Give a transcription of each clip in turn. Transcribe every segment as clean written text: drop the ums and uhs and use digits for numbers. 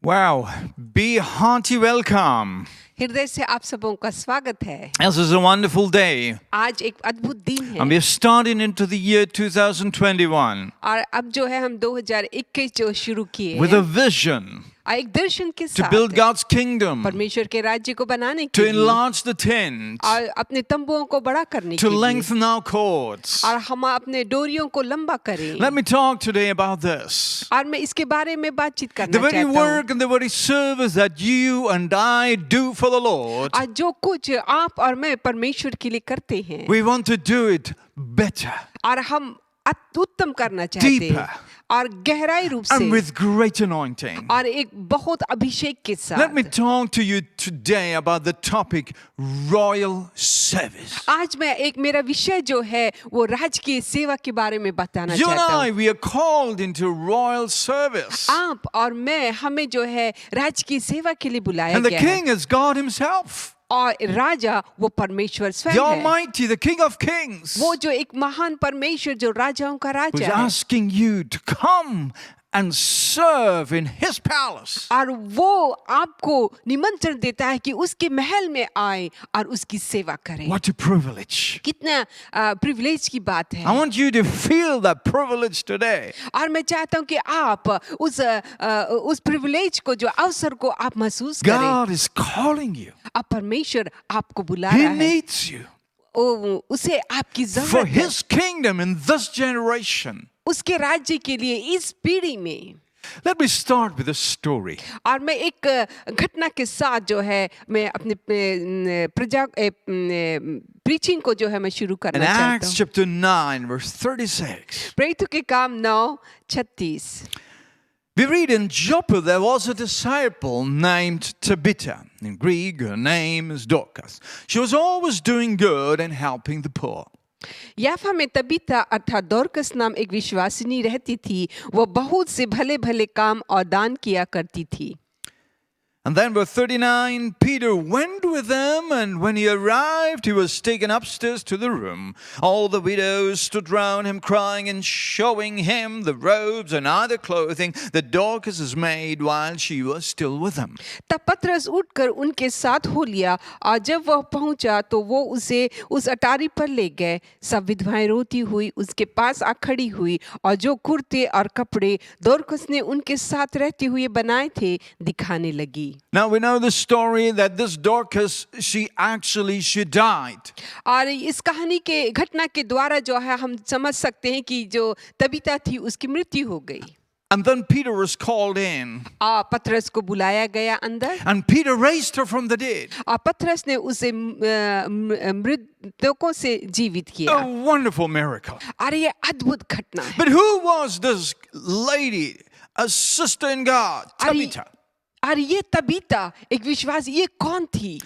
Wow, be hearty welcome. हृदय से आप सबों का स्वागत है। This is a wonderful day. आज एक अद्भुत दिन And है we are starting into the year 2021 और अब जो है हम 2021 जो शुरू किए with a हैं vision एक दर्शन के to build साथ God's kingdom, परमेश्वर के राज्य को बनाने to के लिए enlarge the tent, और अपने तंबुओं को बड़ा करने to के लिए lengthen our cords. और हम अपने डोरियों को लंबा करें। Let me talk today about this. और मैं इसके बारे में बातचीत The करना very चाहता हूँ। work and the very service that you and I do for the Lord, आज जो कुछ आप और मैं परमेश्वर के लिए करते हैं we want to do it better और हम उत्तम करना चाहते Deeper. हैं और गहराई रूप and से with great anointing. और एक बहुत अभिषेक के Let me साथ। talk to you today about the topic royal service. आज मैं एक मेरा विषय जो है वो राजकीय सेवा के बारे में बताना You and चाहता I, हूँ। we are called into royal service. आप और मैं हमें जो है राजकीय सेवा के लिए बुलाया And the गया है king is God himself, और राजा वो परमेश्वर the स्वयं है। Almighty, the King of Kings, वो जो एक महान परमेश्वर जो राजाओं का who's राजा है asking you to come and serve in his palace. और वो आपको निमंत्रण देता है कि उसके महल में आए और उसकी सेवा करें। What a privilege. कितना प्रिविलेज की बात I है। want you to feel that privilege today. और मैं चाहता हूँ कि आप उस प्रिविलेज को जो अवसर को आप महसूस करें। God is calling you. अब परमेश्वर आपको बुला He रहा है। needs you उसे आपकी for जरूरत है his kingdom in this generation. उसके राज्य के लिए इस पीढ़ी में। Let me start with a story. और मैं एक घटना के साथ जो है मैं अपने प्रीचिंग को जो है मैं शुरू In करना चाहता Acts हूँ। chapter 9, verse 36, प्रेरितों के काम 9:36 we read in Joppa there was a disciple named Tabitha. In Greek, her name is Dorcas. She was always doing good and helping the poor. याफा में तबीता अर्थात दोरकस नाम एक विश्वासिनी रहती थी। वो बहुत से भले भले काम और दान किया करती थी। And then verse 39, Peter went with them, and when he arrived, he was taken upstairs to the room. All the widows stood round him, crying and showing him the robes and other clothing that Dorcas has made while she was still with them. तब पतरस उठकर उनके साथ हो लिया और जब वह पहुंचा तो वो उसे उस अटारी पर ले गए। सब विधवाएं रोती हुई उसके पास आ खड़ी हुई और जो कुर्ते और कपड़े दोरकस ने उनके साथ रहते हुए बनाए थे दिखाने लगी। Now we know the story that this Dorcas, she died. और इस कहानी के घटना के द्वारा जो है हम समझ सकते हैं कि जो तबीता थी उसकी मृत्यु हो गई। And then Peter was called in. पतरस को बुलाया गया अंदर And Peter raised her from the dead. और पतरस ने उसे मृतकों से जीवित किया। A wonderful miracle. और ये अद्भुत घटना है। But who was this lady, a sister in God, Tabitha? और ये तबीता एक विश्वास ये कौन थी?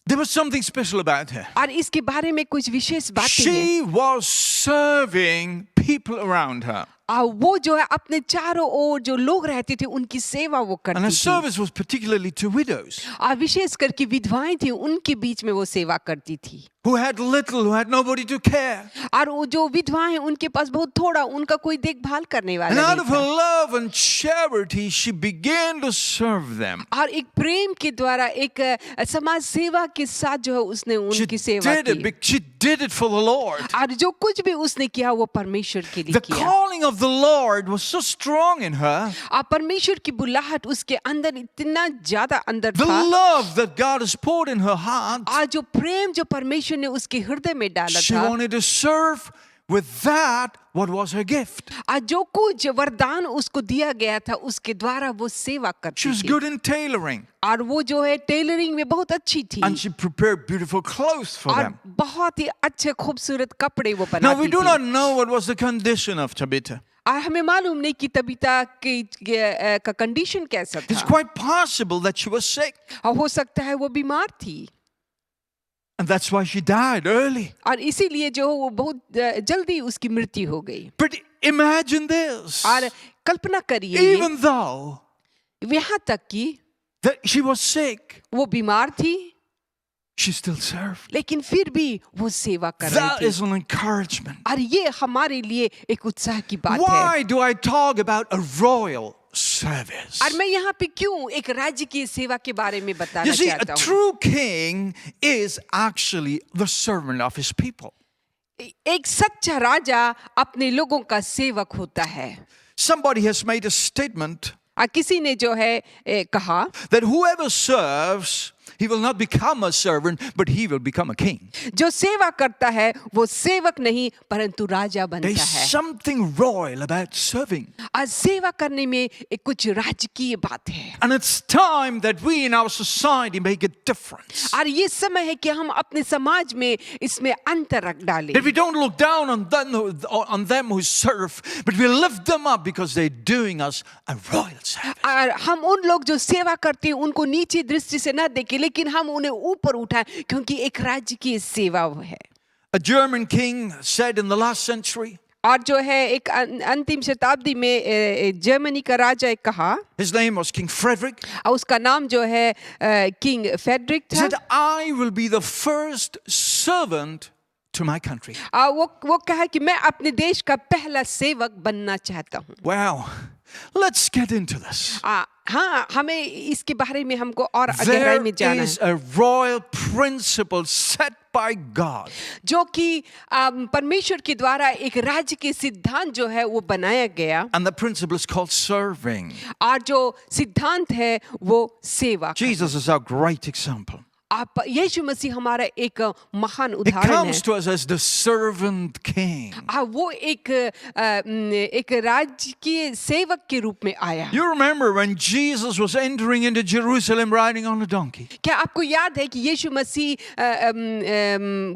There was something special about her. और इसके बारे में कुछ विशेष बातें हैं। She was serving people around her. और वो जो है अपने चारों ओर जो लोग रहते थे उनकी सेवा वो And her करती थी। service was particularly to widows और विशेष करके विधवाएं थी उनके बीच में वो सेवा करती थी। who had little, who had nobody to care. और वो जो विधवाएं उनके पास बहुत थोड़ा उनका कोई देखभाल करने And वाला out नहीं of her था। love and charity, she began to serve them. और एक प्रेम के द्वारा एक समाज सेवा के साथ जो है उसने She उनकी सेवा did it, की। she did it for the Lord. और जो कुछ भी उसने किया वो परमेश्वर के लिए The किया। calling of the Lord was so strong in her. और परमेश्वर की बुलाहट उसके अंदर इतना ज्यादा अंदर The था। love that God has poured in her heart, और जो प्रेम जो परमेश्वर ने उसके हृदय में डाला she था wanted to serve with that what was her gift. और जो कुछ वरदान उसको दिया गया था उसके द्वारा वो सेवा She करती was थी। good in tailoring, और वो जो है टेलरिंग में बहुत अच्छी थी and she prepared beautiful clothes for और them. बहुत ही अच्छे खूबसूरत कपड़े वो Now we बनाती do थी। not know what was the condition of Tabitha. और हमें मालूम नहीं कि तबीता का कंडीशन कैसा It's था। quite possible that she was sick, और हो सकता है वो बीमार थी and that's why she died early. और इसीलिए जो वो बहुत जल्दी उसकी मृत्यु हो गई। But imagine this. और कल्पना करिए ये, Even though यहाँ तक कि that she was sick, वो बीमार थी she still served. लेकिन फिर भी वो सेवा कर That रही is थी। an encouragement. और ये हमारे लिए एक उत्साह की बात है। Why do I talk about a royal service? service. और मैं यहाँ पे क्यों एक राज्य की सेवा के बारे में बताना You see, a चाहता हूँ. true king is actually the servant of his people. एक सच्चा राजा अपने लोगों का सेवक होता है. Somebody has made a statement किसी ने जो है कहा that whoever serves, he will not become a servant, but he will become a king. जो सेवा करता है वो सेवक नहीं परंतु राजा बनता There's है. something royal about serving. और सेवा करने में एक कुछ राजकीय बात है. And it's time that we in our society make a difference. और ये समय है कि हम अपने समाज में इसमें अंतर रख डालें. That we don't look down on them who serve, but we lift them up because they're doing us a royal service. और हम उन लोग जो सेवा करते हैं उनको नीचे दृष्टि से न देखें लेकिन हम उन्हें ऊपर उठाएं क्योंकि एक राज्य की सेवा है. A German king said in the last century, और जो है एक अंतिम शताब्दी में जर्मनी का राजा एक कहा, his name was King Frederick. और उसका नाम जो है किंग फेडरिक He था. said, I will be the first servant to my country. वो कहा कि मैं अपने देश का पहला सेवक बनना चाहता हूँ. Wow, let's get into this. हाँ, हमें इसके बारे में हमको और गहराई में There जाना is है. a royal principle set by God. जो कि परमेश्वर के द्वारा एक राज्य के सिद्धांत जो है वो बनाया गया. And the principle is called serving. और जो सिद्धांत है वो सेवा. Jesus is our great example. आप यीशु मसीह हमारा एक महान He उदाहरण comes है. to us as the servant king. वो एक राज्य के सेवक के रूप में आया. You remember when Jesus was entering into Jerusalem riding on a donkey? क्या आपको याद है कि यीशु मसीह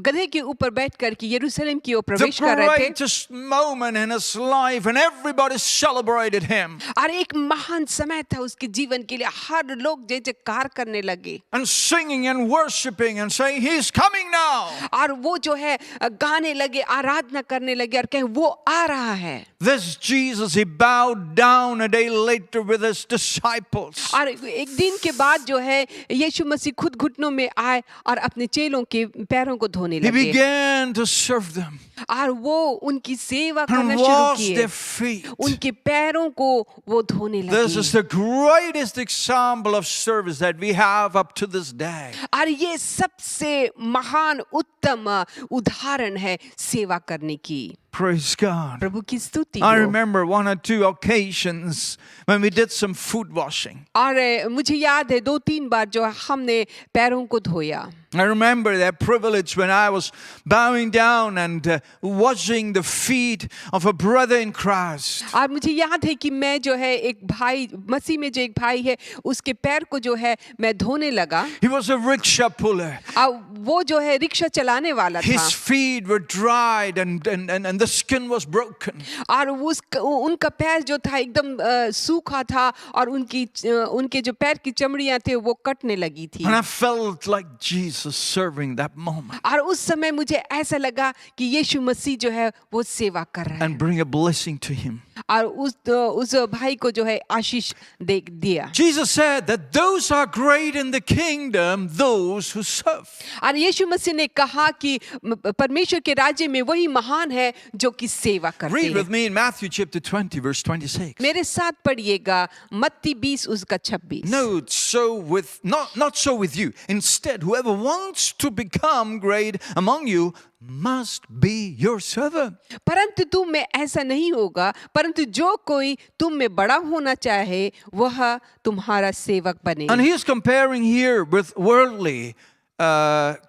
गधे के ऊपर बैठकर के यरूशलेम की ओर The प्रवेश कर रहे थे. greatest moment in his life, and everybody celebrated him. और एक महान समय था उसके जीवन के लिए. हर लोग जय जयकार करने लगे. And singing and worshiping and saying, He's coming now. और वो जो है गाने लगे, आराधना करने लगे और कहे वो आ रहा है. This Jesus, he bowed down a day later with his disciples. और एक दिन के बाद जो है यीशु मसीह खुद घुटनों में आए और अपने चेलों के पैरों को धोने He लगे. began to serve them और वो उनकी सेवा करना and शुरू washed their किए. feet. उनके पैरों को वो धोने This is लगे. the greatest example of service that we have up to this day. और ये सबसे महान उत्तम उदाहरण है सेवा करने की. Praise God. प्रभु की स्तुति I हो. remember one or two occasions when we did some foot washing. और मुझे याद है 2-3 बार जो हमने पैरों को धोया. I remember that privilege when I was bowing down and washing the feet of a brother in Christ. और मुझे याद है कि मैं जो है एक भाई मसीह में जो एक भाई है उसके पैर को जो है मैं धोने लगा. He was a rickshaw puller. और वो जो है रिक्शा चलाने वाला था. His feet were dried and the skin was broken. और उनका पैर जो था एकदम सूखा था और उनके जो पैर की चमड़ियां थे वो कटने लगी थी. And I felt like Jesus serving that moment और उस समय मुझे ऐसा लगा कि यीशु मसीह जो है वो सेवा कर रहा है. and bring a blessing to him. और उस भाई को जो है आशीष दे दिया. Jesus said that those are great in the kingdom, those who serve. और यीशु मसीह ने कहा कि परमेश्वर के राज्य में वही महान है जो कि सेवा करते Read with हैं. me in Matthew chapter 20 verse 26. मेरे साथ पढ़िएगा मत्ती 20 उसका 26. No, not so with you. Instead, whoever wants to become great among you must be your servant. परंतु तुम में ऐसा नहीं होगा, परंतु जो कोई तुम में बड़ा होना चाहे वह तुम्हारा सेवक बने. And he is comparing here with worldly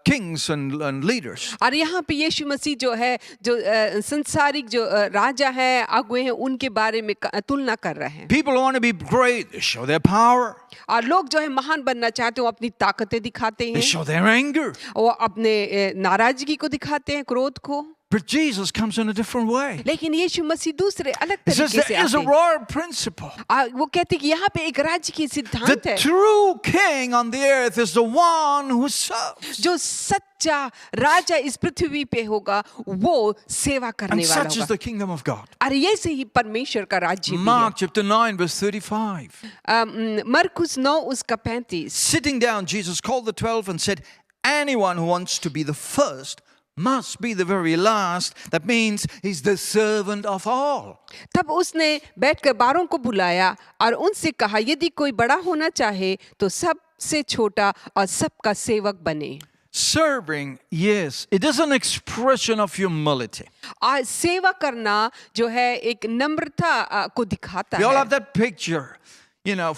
kings and leaders. और यहाँ पे यीशु मसीह जो है जो संसारिक जो राजा है अगुए हैं उनके बारे में तुलना कर रहे हैं. People want to be great. They show their power. और लोग जो है महान बनना चाहते हैं वो अपनी ताकतें दिखाते They हैं, show their anger. वो अपने नाराजगी को दिखाते हैं, क्रोध को. But Jesus comes in a different way. लेकिन यीशु मसीह दूसरे अलग He says तरीके से there is आते a हैं. royal principle. वो कहते हैं कि यहाँ पे एक राज्य की सिद्धांत The है. true king on the earth is the one who serves. जो सच्चा राजा इस पृथ्वी पे होगा वो सेवा करने And वाला such is होगा. the kingdom of God. और ये से ही परमेश्वर का राज्य भी Mark chapter 9 verse 35. है. मरकुस 9 उसका 35. Sitting down, Jesus called the 12 and said, anyone who wants to be the first must be the very last. That means he's the servant of all. तब उसने बैठकर बारों को बुलाया और उनसे कहा, यदि कोई बड़ा होना चाहे तो सबसे छोटा और सबका सेवक बने। Serving, yes, it is an expression of humility. आज सेवा करना जो है एक नम्रता को दिखाता We all है। have that picture,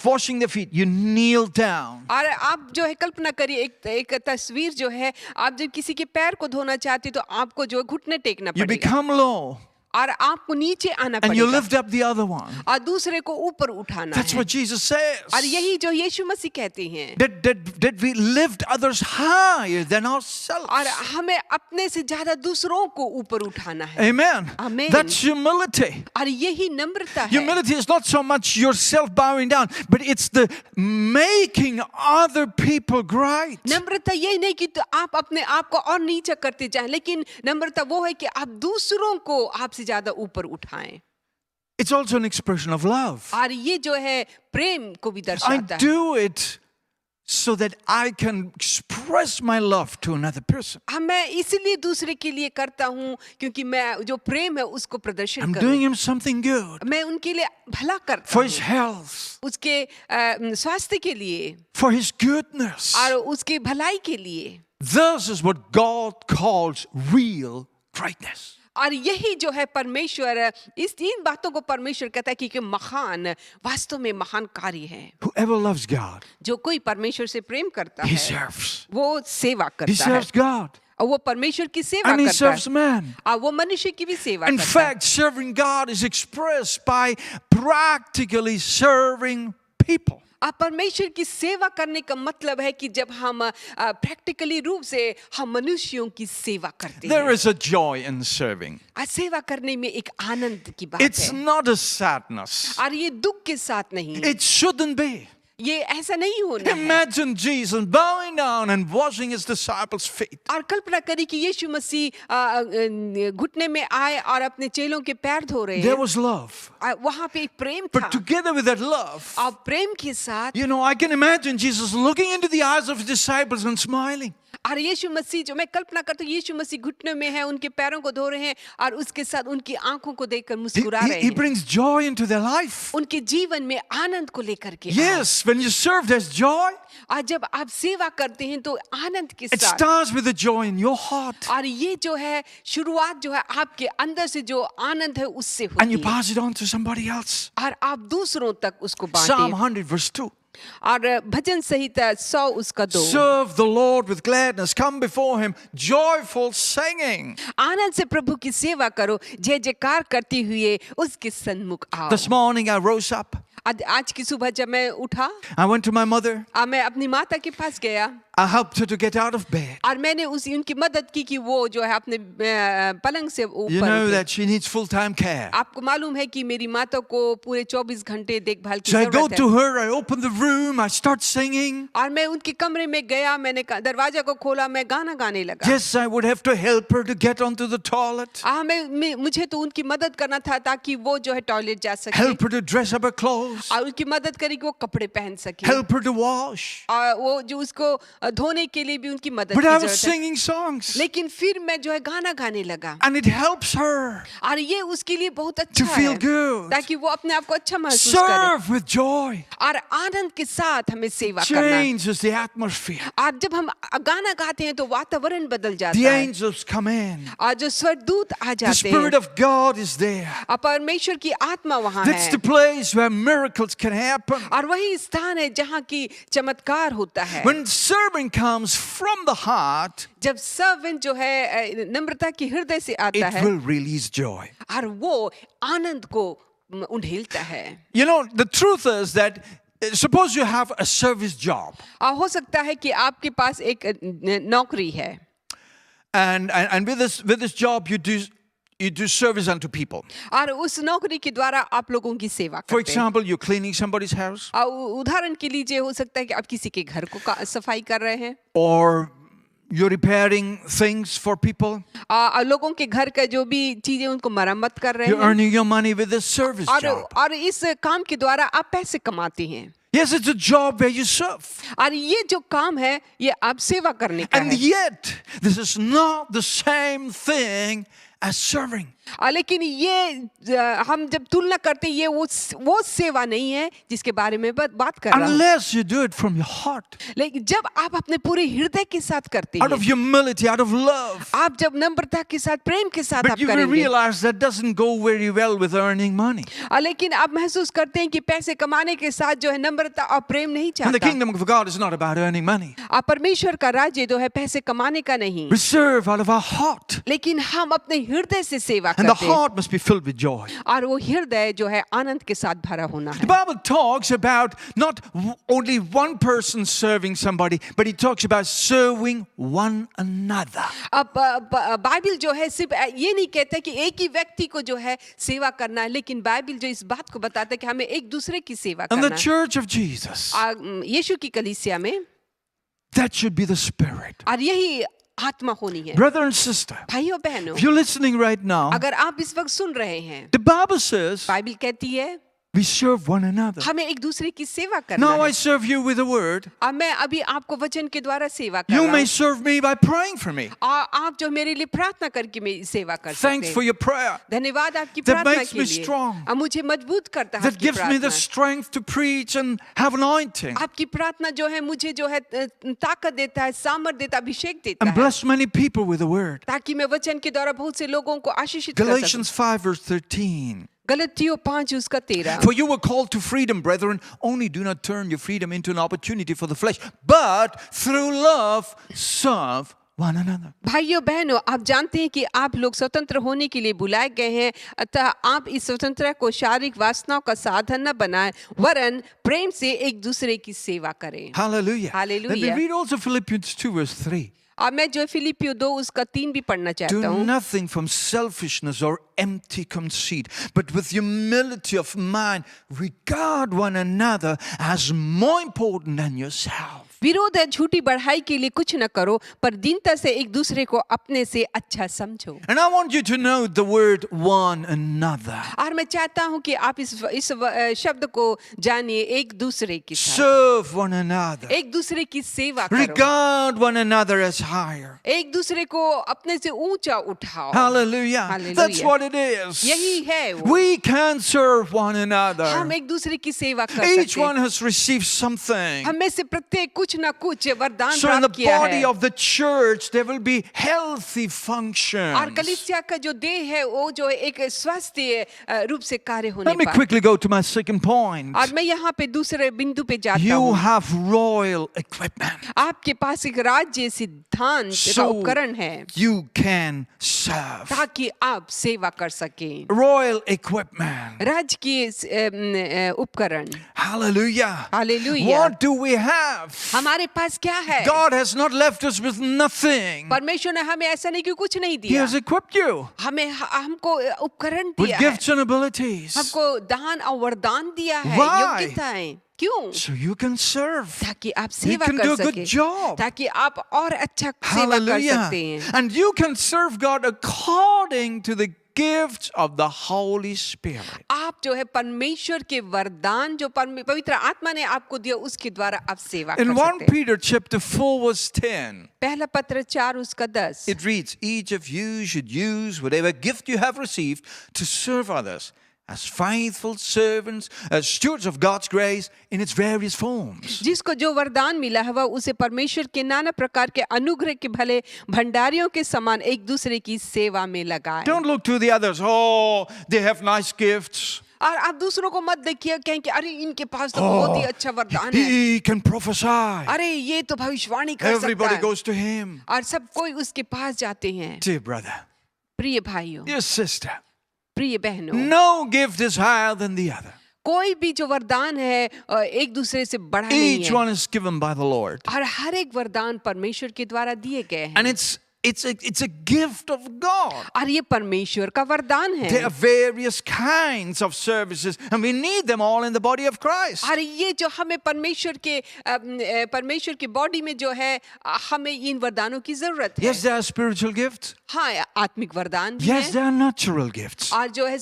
washing the feet. You kneel down. और आप जो है कल्पना करिए एक तस्वीर जो है, आप जब किसी के पैर को धोना चाहते हो तो आपको जो है घुटने टेकना You पड़ेगा become low और आपको नीचे आना and you पड़ेगा lift up the other one. और दूसरे को ऊपर उठाना That's है। what Jesus says. और यही जो यीशु मसीह कहते हैं, That we lift others higher than ourselves. और हमें अपने से ज्यादा दूसरों को ऊपर उठाना है। Amen. Amen. That's humility. और यही नम्रता है। Humility is not so much yourself bowing down, but it's the making other people great. नम्रता यही नहीं कि तो आप अपने आप को और नीचा करते जाएं, लेकिन नम्रता वो है कि आप दूसरों को आपसे ज्यादा ऊपर उठाएं। It's also an expression of love. और ये जो है प्रेम को भी I दर्शाता है। do it so that I can express my love to another person. मैं इसीलिए दूसरे के लिए करता हूँ क्योंकि मैं जो प्रेम है उसको प्रदर्शन I'm करूं। doing him something good मैं उनके लिए भला करता for हूँ, his health, उसके स्वास्थ्य के लिए for his goodness. और उसके भलाई के लिए। This is what God calls real greatness. और यही जो है परमेश्वर, इस तीन बातों को परमेश्वर कहता है कि महान, वास्तव में महान कार्य है। Whoever loves God, जो कोई परमेश्वर से प्रेम करता he है serves. वो सेवा He करता है serves God. और वो परमेश्वर की सेवा And he करता serves है man. और वो मनुष्य की भी सेवा In करता है। fact, serving God is expressed by practically serving people. आप परमेश्वर की सेवा करने का मतलब है कि जब हम प्रैक्टिकली रूप से हम मनुष्यों की सेवा करते There हैं। is a joy in serving. आज सेवा करने में एक आनंद की बात It's है not a sadness. और ये दुख के साथ नहीं है। It shouldn't be. ये ऐसा नहीं होना है। Imagine Jesus bowing down and washing his disciples' feet. और कल्पना करी कि यीशु मसीह घुटने में आए और अपने चेलों के पैर धो रहे There हैं। was love. वहां पे एक प्रेम था But together with that love, और प्रेम के साथ I can imagine Jesus looking into the eyes of his disciples and smiling. और यीशु मसीह, जो मैं कल्पना करती हूँ यीशु मसीह घुटने में है, उनके पैरों को धो रहे हैं और उसके साथ उनकी आंखों को देखकर मुस्कुरा रहे He हैं। brings joy into their life. उनके जीवन में आनंद को लेकर के Yes, when you serve, there's joy. आज जब आप सेवा करते हैं तो आनंद के It साथ, starts with the joy in your heart. और ये जो है शुरुआत जो है आपके अंदर से जो आनंद है उससे And you होती है pass it on to somebody else. और आप दूसरों तक उसको Psalm बांटें। 100 verse 2. और भजन संहिता 100 उसका 2, Serve the Lord with gladness. Come before him, joyful singing. आनंद से प्रभु की सेवा करो, जय जयकार करते हुए उसके सन्मुख आओ। This morning I rose up. आज की सुबह जब मैं उठा, I went to my mother. मैं अपनी माता के पास गया I helped her to get out of bed. और मैंने उनकी मदद की कि वो जो है अपने पलंग से You ऊपर know उठे। that she needs full-time care. आपको मालूम है कि मेरी माता को पूरे 24 घंटे देखभाल की So I go जरूरत to है। her, I open the room, I start singing. और मैं उनके कमरे में गया, मैंने दरवाजा को खोला, मैं गाना गाने लगा। Yes, I would have to help her to get onto the toilet. मुझे तो उनकी मदद करना था ताकि वो जो है टॉयलेट जा सके, Help her to dress up her clothes. और उनकी मदद करी कि वो कपड़े पहन सके, Help her to wash. और वो जो उसको धोने के लिए भी उनकी मदद But की I was जरूरत है। singing songs. लेकिन फिर मैं जो है गाना गाने लगा And it helps her और ये उसके लिए बहुत to अच्छा feel है good. ताकि वो अपने आप को अच्छा महसूस करे Serve with joy. और आनंद के साथ हमें सेवा करना। Changes the atmosphere. और जब हम गाना गाते हैं तो वातावरण बदल जाता The है angels come in. और जो स्वर्गदूत आ The जाते Spirit हैं of God is there. और परमेश्वर की आत्मा वहाँ That's है the place where miracles can happen. और वही स्थान है जहाँ की चमत्कार होता है। When serving comes from the heart, जब सर्वेंट जो है नम्रता की हृदय से आता it है will release joy. और वो आनंद को उंडेलता है। The truth is that suppose you have a service job. हो सकता है कि आपके पास एक नौकरी है And with this job you do service unto people. और उस नौकरी के द्वारा आप लोगों की सेवा For करते हैं। example, you're cleaning somebody's house, उदाहरण के लिए हो सकता है कि आप किसी के घर को सफाई कर रहे हैं, or you're repairing things for people. लोगों के घर का जो भी चीजें उनको मरम्मत कर रहे You're हैं earning your money with this service job. और इस काम के द्वारा आप पैसे कमाते हैं Yes, it's a job where you serve. और ये जो काम है ये आप सेवा करने का And है yet, this is not the same thing as serving. लेकिन ये हम जब तुलना करते हैं ये वो सेवा नहीं है जिसके बारे में बात कर रहा हूँ Unless you do it from your heart, लेकिन जब आप अपने पूरे हृदय के साथ करते out of हैं humility, out of love. आप जब नम्रता के साथ प्रेम के साथ But आप you will करेंगे realize that doesn't go very well with earning money. लेकिन आप महसूस करते हैं कि पैसे कमाने के साथ जो है नम्रता और प्रेम नहीं And the चाहता kingdom of God is not about earning money. परमेश्वर का राज्य जो है पैसे कमाने का नहीं We serve out of our heart. लेकिन हम अपने हृदय से सेवा And the करते हैं heart must be filled with joy. और वो हृदय जो है आनंद के साथ भरा होना The है Bible talks about not only one person serving somebody, but it talks about serving one another. अब बाइबल जो है सिर्फ ये नहीं कहता कि एक ही व्यक्ति को जो है सेवा करना है लेकिन बाइबल जो इस बात को बताता है कि हमें एक दूसरे की सेवा And the करना है church of Jesus, यीशु की कलीसिया में that should be the spirit. और यही आत्मा होनी है Brother and sister, भाइयों बहनों if you're listening right now, अगर आप इस वक्त सुन रहे हैं the Bible says बाइबल कहती है we serve one another. हमें एक दूसरे की सेवा करना Now I है serve you with a word. अब मैं अभी आपको वचन के द्वारा सेवा कर You रहा may हूँ serve me by praying for me. और आप जो मेरे लिए प्रार्थना करके मेरी सेवा कर Thanks सकते for हैं your prayer. धन्यवाद आपकी That प्रार्थना makes के me लिए strong. अब मुझे मजबूत करता है That आपकी gives me the प्रार्थना strength to preach and have anointing आपकी प्रार्थना जो है मुझे जो है ताकत देता है सामर्थ देता है अभिषेक देता and है bless many people with the word. ताकि मैं वचन के द्वारा बहुत से लोगों को आशीषित कर सकूं Galatians 5 verse 13. गलतियों 5 उसका 13 For you were called to freedom, brethren. Only do not turn your freedom into an opportunity for the flesh, but through love serve one another. भाइयों बहनों आप जानते हैं कि आप लोग स्वतंत्र होने के लिए बुलाए गए हैं अतः आप इस स्वतंत्रता को शारीरिक वासनाओं का साधन न बनाएं वरन प्रेम से एक दूसरे की सेवा करें Hallelujah. Hallelujah. Let me read also Philippians 2 verse 3. अब मैं जो फिलिपियो 2 उसका 3 भी पढ़ना चाहता Do हूँ nothing from selfishness or empty conceit, but with humility of mind, regard one another as more important than yourself. विरोध है झूठी बढ़ाई के लिए कुछ न करो पर दीनता से एक दूसरे को अपने से अच्छा समझो And I want you to know the word one another. और मैं चाहता हूँ कि आप इस शब्द को जानिए एक दूसरे के साथ Serve one another. एक दूसरे की सेवा करो Regard one another as higher. एक दूसरे को अपने से ऊंचा उठाओ Hallelujah. Hallelujah. That's what it is. यही है वो We can serve one another. हम एक दूसरे की सेवा कर Each सकते one हैं has received something. हम में से प्रत्येक कुछ न कुछ वरदान So in the प्राप्त किया body है of the church, there will be healthy और functions. कलीसिया का जो देह है वो जो एक स्वस्थ रूप से कार्य होने Let me पाए quickly go to my second point. और मैं यहाँ पे दूसरे बिंदु पे जाता You हूँ have royal equipment. आपके पास एक राज्य सिद्धांत का So उपकरण है you can serve. ताकि आप सेवा कर सकें Royal equipment. राज्य की उपकरण Hallelujah. Hallelujah. What do we have? हमारे पास क्या है God has not left us with nothing. परमेश्वर ने हमें ऐसा नहीं कि कुछ नहीं He दिया has equipped you हमको उपकरण with दिया है gifts and abilities हमको दान और वरदान दिया है Why? योग्यताएं क्यों so you can serve. ताकि आप सेवा can कर do a good सके job. ताकि आप और अच्छा सेवा कर Hallelujah. सकते हैं And you can serve God according to the gifts of the Holy Spirit. आप जो है परमेश्वर के वरदान जो पवित्र आत्मा ने आपको दिया उसके द्वारा आप सेवा In कर 1 सकते हैं Peter chapter 4 verse 10, पहला पत्र 4 उसका 10 it reads, each of you should use whatever gift you have received to serve others as faithful servants, as stewards of God's grace in its various forms. जिसको जो वरदान मिला है वह उसे परमेश्वर के नाना प्रकार के अनुग्रह के भले भंडारियों के समान एक दूसरे की सेवा में लगाए Don't look to the others. Oh, they have nice gifts. और आप दूसरों को मत देखिए कहें कि अरे इनके पास तो बहुत ही अच्छा वरदान है He can prophesy. अरे ये तो भविष्यवाणी कर सकता Everybody है goes to him. और सब कोई उसके पास जाते हैं Dear brother, प्रिय भाइयों dear sister, प्रिय बहनों no gift is higher than the other. कोई भी जो वरदान है एक दूसरे से बड़ा नहीं Each है one is given by the Lord. और हर एक वरदान परमेश्वर के द्वारा दिए गए हैं And it's it's a gift of God. और ये परमेश्वर का वरदान है। There are various kinds of services, and we need them all in the body of Christ. और ये जो हमें परमेश्वर की बॉडी में जो है हमें इन वरदानों की जरूरत है। Yes, there are spiritual gifts. हाँ, आत्मिक वरदान भी Yes, है there are natural gifts. और जो है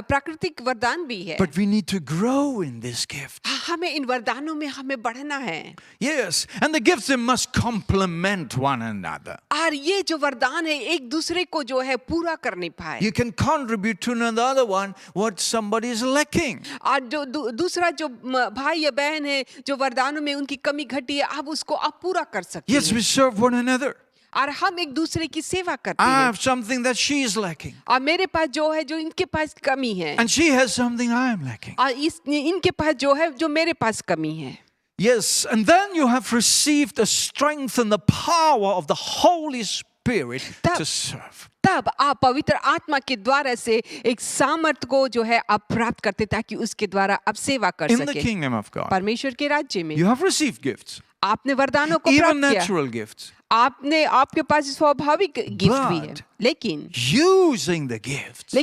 प्राकृतिक वरदान भी है। But we need to grow in this gift. हमें इन वरदानों में हमें बढ़ना है। Yes, and the gifts, they must complement one another. और ये जो वरदान है एक दूसरे को जो है पूरा करने पाए। You can contribute to another one what somebody is lacking. और जो दूसरा जो भाई या बहन है जो वरदानों में उनकी कमी घटी है आप उसको आप पूरा कर सकते Yes, हैं। we serve one another. और हम एक दूसरे की सेवा करते I हैं। have something that she is lacking, और मेरे पास जो है जो इनके पास कमी है and she has something I am lacking. और इनके पास जो है जो मेरे पास कमी है। Yes, and then you have received the strength and the power of the Holy Spirit to serve. तब आप पवित्र आत्मा के द्वारा से एक सामर्थ को जो है आप प्राप्त करते ताकि उसके द्वारा आप सेवा कर In the सके। kingdom of God, परमेश्वर के राज्य में you have received gifts, आपने वरदानों को even प्राप्त किया। natural gifts. आपके पास स्वाभाविक गिफ्ट भी है But लेकिन using the gifts,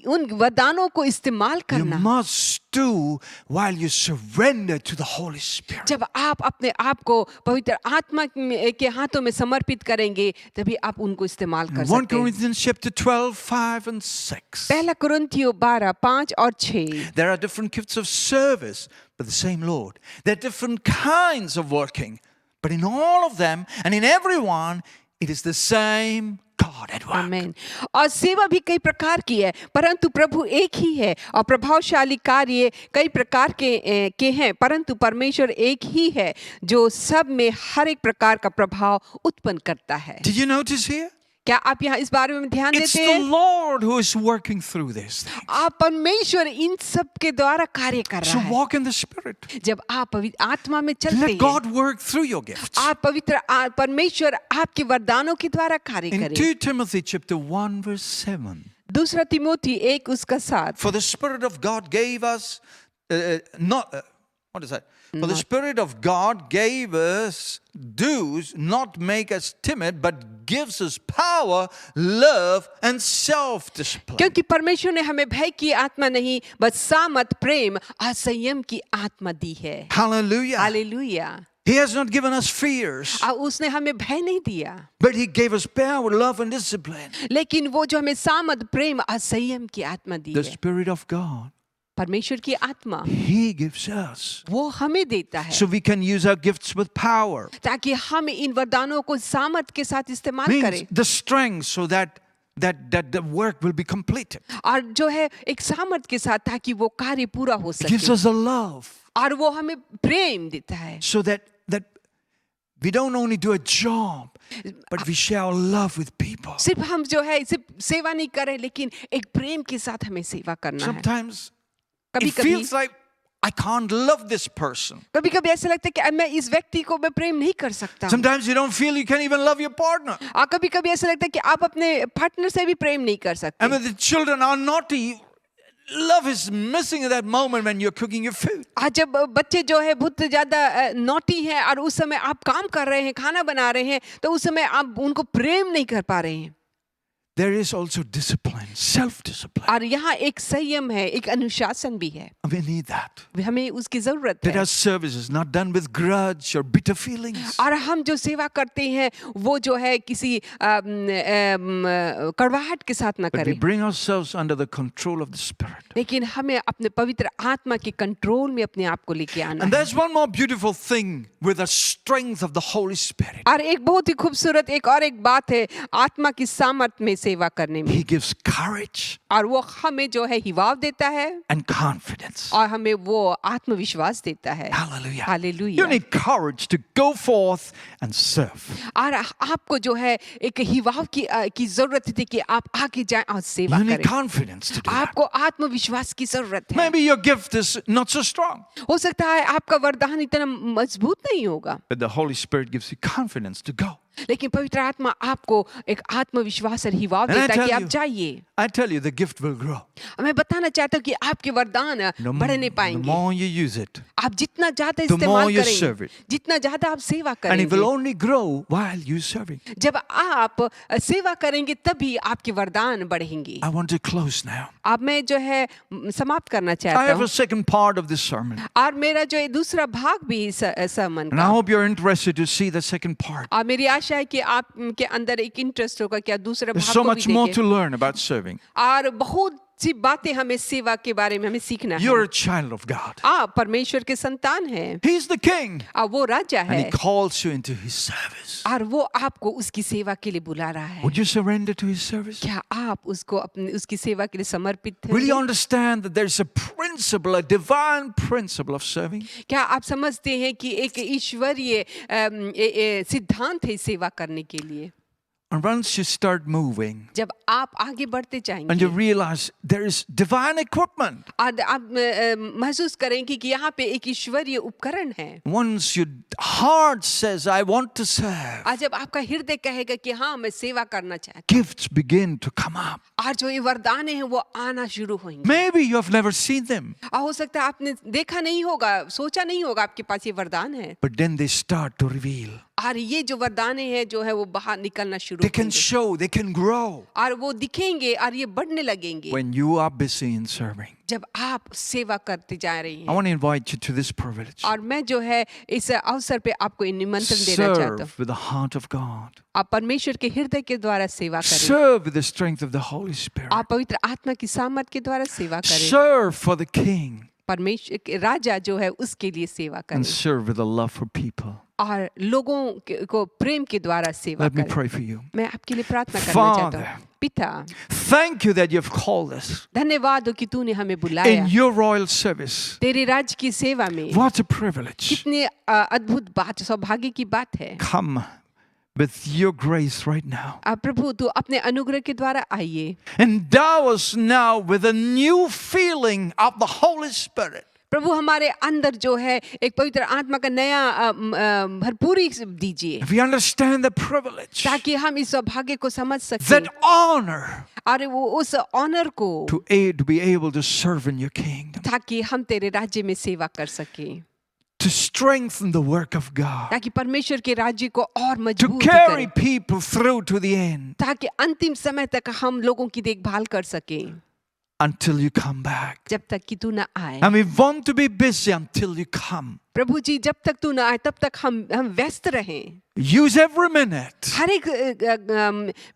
उन वरदानों को इस्तेमाल you करना must do while you surrender to the Holy Spirit. जब आप अपने आप को पवित्र आत्मा के हाथों में समर्पित करेंगे तभी आप उनको इस्तेमाल कर 1 सकते हैं। Corinthians chapter 12, 5 and 6. पहला कुरिन्थियों 12, 5 और 6। There are different gifts of service, but the same Lord. There are different kinds of working, but in all of them and in everyone, it is the same God at work. आमीन। और सेवा भी कई प्रकार की है परंतु प्रभु एक ही है और प्रभावशाली कार्य कई प्रकार के हैं परंतु परमेश्वर एक ही है जो सब में हर एक प्रकार का प्रभाव उत्पन्न करता है। Did you notice here? क्या आप यहाँ इस बारे में ध्यान It's देते the हैं? Lord who is working through this thing. आप परमेश्वर इन सब के द्वारा कार्य कर So रहा है। walk in the Spirit. जब आप पवित्र आत्मा में चलते Let हैं God work through your gifts. आप परमेश्वर आपके वरदानों के द्वारा कार्य In करें। 2 Timothy chapter 1 verse 7. दूसरा तिमोथी 1 उसका 7। For the Spirit of God gave us what is that? For the Spirit of God gave us does not make us timid, but gives us power, love, and self-discipline. क्योंकि परमेश्वर ने हमें भय की आत्मा नहीं बस सामर्थ प्रेम और संयम की आत्मा दी है। Hallelujah. Hallelujah. He has not given us fears, और उसने हमें भय नहीं दिया but He gave us power, love, and discipline. लेकिन वो जो हमें सामर्थ प्रेम और संयम की आत्मा दी The है Spirit of God, परमेश्वर की आत्मा He gives us. वो हमें देता है So we can use our gifts with power. ताकि हम इन वरदानों को सामर्थ के साथ इस्तेमाल Means करें the strength so that the work will be completed. और जो है एक सामर्थ के साथ ताकि वो कार्य पूरा हो It gives सके us a love और वो हमें प्रेम देता है so that we don't only do a job, but we share our love with people. सिर्फ हम जो है सिर्फ सेवा नहीं करें लेकिन एक प्रेम के साथ हमें सेवा करना है। Sometimes कभी it कभी feels like I can't love this person. कभी कभी ऐसा लगता है कि मैं इस व्यक्ति को मैं प्रेम नहीं कर सकता। Sometimes you don't feel you can even love your partner. और कभी कभी ऐसा लगता है कि आप अपने पार्टनर से भी प्रेम नहीं कर सकते। And when the children are naughty, love is missing at that moment when you're cooking your food. आज जब बच्चे जो है बहुत ज्यादा नॉटी हैं और उस समय आप काम कर रहे हैं खाना बना रहे हैं तो उस समय आप उनको प्रेम नहीं कर पा रहे हैं। There is also discipline, self-discipline. और यहाँ एक संयम है एक अनुशासन भी है We need that. हमें उसकी जरूरत That है। our service is not done with grudge or bitter feelings. और हम जो सेवा करते हैं वो जो है किसी कड़वाहट के साथ ना But we करें bring ourselves under the control of the Spirit. लेकिन हमें अपने पवित्र आत्मा के कंट्रोल में अपने आप को लेके आना And है। there's one more beautiful thing with the strength of the Holy Spirit. और एक बहुत ही खूबसूरत एक और एक बात है आत्मा की सामर्थ्य में सेवा करने में He gives courage और वो हमें जो है हिवाव देता है and confidence. और हमें वो आत्मविश्वास देता है। Hallelujah. Hallelujah. You need courage to go forth and serve. और आपको जो है एक हिवाव की जरूरत थी कि आप आगे जाएं और सेवा You need करें। confidence to do that. आपको आत्मविश्वास की जरूरत है। Maybe your gift is not so strong, हो सकता है आपका वरदान इतना मजबूत नहीं होगा but the Holy Spirit gives you confidence to go. लेकिन पवित्र आत्मा आपको एक आत्मविश्वास और हिवाव And I देता है tell कि आप you- जाइए। I tell you, the gift will grow. मैं बताना चाहता हूँ कि आपके वरदान बढ़ नहीं The पाएंगे। more you use it, आप जितना ज्यादा the more इस्तेमाल you serve करेंगे, it. जितना ज्यादा आप सेवा and it will करेंगे, only grow while you serving. जब आप सेवा करेंगे तभी आपके वरदान बढ़ेंगे। I want to close now. अब मैं जो है समाप्त करना I चाहता have हूँ a second part of this sermon, और मेरा जो है दूसरा भाग भी इस sermon and I का। hope you're interested to see the second part. और मेरी आशा है कि आपके अंदर एक इंटरेस्ट होगा कि आप दूसरे There's भाग so को भी much more देखें। to learn about serving. और बहुत सी बातें हमें सेवा के बारे में हमें सीखना You're है। a child of God. आप परमेश्वर के संतान हैं He's the king, और वो राजा and है he calls you into his service. और वो आपको उसकी सेवा के लिए बुला रहा है। Would you surrender to his service? क्या आप उसको अपनी उसकी सेवा के लिए समर्पित Will you हैं? understand that there's a principle, a divine principle of serving? क्या आप समझते हैं कि एक ईश्वरीय सिद्धांत है सेवा करने के लिए? And once you start moving जब आप आगे बढ़ते and जाएंगे you realize there is divine equipment, और आप महसूस करेंगे कि यहाँ पे एक ईश्वरीय उपकरण है। once your heart says, I want to serve, आज जब आपका हृदय कहेगा कि हाँ मैं सेवा करना चाहता gifts begin to come up. हूँ, और जो ये वरदान है वो आना शुरू होंगे। Maybe you have never seen them, और हो सकता है आपने देखा नहीं होगा, सोचा नहीं होगा आपके पास ये वरदान है, but then they start to reveal. और ये जो वरदान है जो है वो बाहर निकलना शुरू They can होंगे show, they can grow और वो दिखेंगे और ये बढ़ने लगेंगे when you are busy in serving. जब आप सेवा करते जा रही I हैं। want to invite you to this privilege. और मैं जो है इस अवसर पे आपको निमंत्रण देना चाहता हूँ। Serve with the heart of God. आप परमेश्वर के हृदय के द्वारा सेवा करें। Serve with the strength of the Holy Spirit. आप पवित्र आत्मा की सामर्थ के द्वारा सेवा करें। Serve for the King परमेश्वर के राजा जो है उसके लिए सेवा करें and serve with a love for people. और लोगों को प्रेम के द्वारा सेवा Let me करें। pray for you. मैं आपके लिए प्रार्थना करना चाहता Father, हूँ। पिता, Thank you that you've called us धन्यवाद हो कि तूने हमें बुलाया in your royal service. तेरे राज्य की सेवा में। What a privilege. कितने अद्भुत बात, सौभाग्य की बात है। Come with your grace right now. प्रभु तू अपने अनुग्रह के द्वारा आइए। Endow us now with a new feeling of the Holy Spirit. प्रभु हमारे अंदर जो है एक पवित्र आत्मा का नया भरपूरी दीजिए If we understand the privilege, ताकि हम इस सौभाग्य को समझ सकें that honor और वो उस ऑनर को to be able to serve in your kingdom, ताकि हम तेरे राज्य में सेवा कर सकें, to strengthen the work of God, ताकि परमेश्वर के राज्य को और to मजबूत carry करें, people through to the end ताकि अंतिम समय तक हम लोगों की देखभाल कर सकें until you come back. जब तक कि तू न आए। And we want to be busy until you come. प्रभु जी जब तक तू न आए तब तक हम व्यस्त रहें, Use every minute हर एक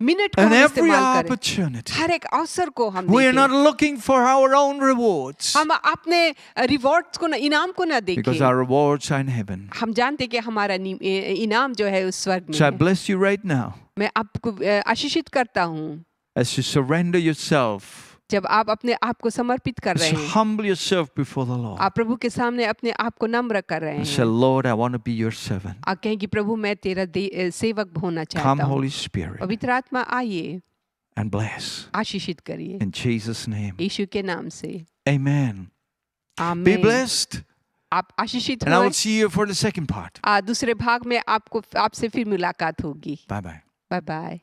मिनट को and हम every इस्तेमाल करें, opportunity. हर एक अवसर को हम We are देखें। not looking for our own rewards हम अपने रिवॉर्ड्स को ना, इनाम को ना because देखें। our rewards are in heaven. हम जानते हैं कि हमारा इनाम जो है उस स्वर्ग में So I है। bless you right now मैं आपको आशीषित करता हूँ as you surrender yourself. जब आप अपने आप को समर्पित कर As रहे you हैं, humble yourself before the Lord. आप प्रभु के सामने अपने आप को नम्र कर रहे And say, हैं। Lord, I want to be your servant. आप कहें कि प्रभु मैं तेरा सेवक होना Come, चाहता हूँ। Holy Spirit, पवित्र आत्मा आइए, and bless. आशीषित करिए In Jesus' name. यीशु के नाम से। Amen. Be आमीन। blessed. आप आशीषित And I हुए। will see you for the second part. दूसरे भाग में आपसे फिर मुलाकात होगी। Bye bye. Bye bye.